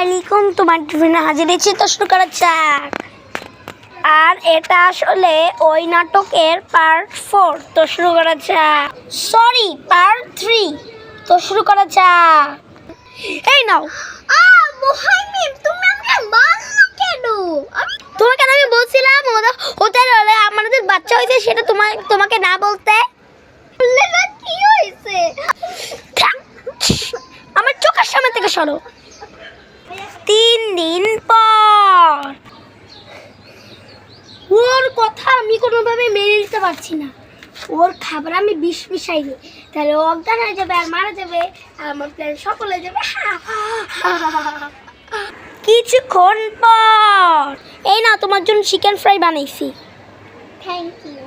আলাইকুম, তোমার টিফিনে হাজির হয়েছি তো শুরু করা যাক। আর এটা আসলে ওই নাটকের পার্ট 4, তো শুরু করা যাক। সরি, পার্ট 3, তো শুরু করা যাক। এই নাও। তোমাকে আমি বলছিলাম ওদের হলে আমাদের বাচ্চা হয়েছে, সেটা তোমাকে না বলতে। কি হয়েছে? আমার চোখের সামনে থেকে সরো। 3 দিন পর। ওর কথা আমি কোনোভাবে মেনে নিতে পারছি না। ওর খাবার আমি বিষ মিশাই দিই, তাহলে ও অজ্ঞান হয়ে যাবে আর মারা যাবে, আর আমার প্ল্যান সফল হয়ে যাবে। কিছুক্ষণ পর। এই না, তোমার জন্য চিকেন ফ্রাই বানাইছি। Thank you.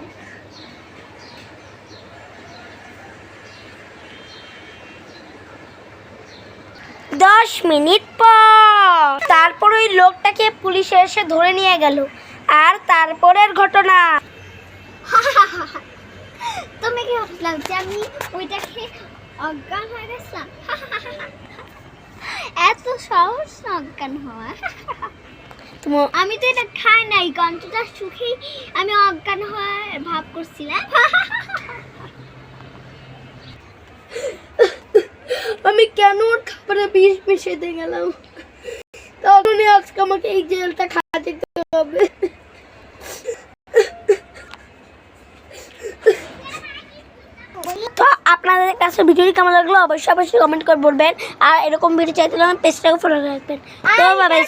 10 মিনিট পর। তারপর ওই লোকটাকে পুলিশে এসে ধরে নিয়ে গেল। আর তারপরের ঘটনা। তুমি কি ভাবলাম যে আমি ওইটাকে অজ্ঞান হয়ে গেছিলাম? এত সহজ না অজ্ঞান হওয়া। আমি তো এটা খাই নাই, কণ্ঠটা সুখেই আমি অজ্ঞান হওয়ার ভাব করছিলাম। আমি কেন ওর খাবারে বিষ মিশাইতে গেলাম? তখনই আজকে আমাকে এই জেলটা খাওয়াতে হবে। তো আপনাদের কাছে ভিডিওটি কেমন লাগলো অবশ্যই কমেন্ট করে বলবেন। আর এরকম ভিডিও চাইতে হলে আমার পেজটাকে ফলো রাখবেন। তো বাবাই।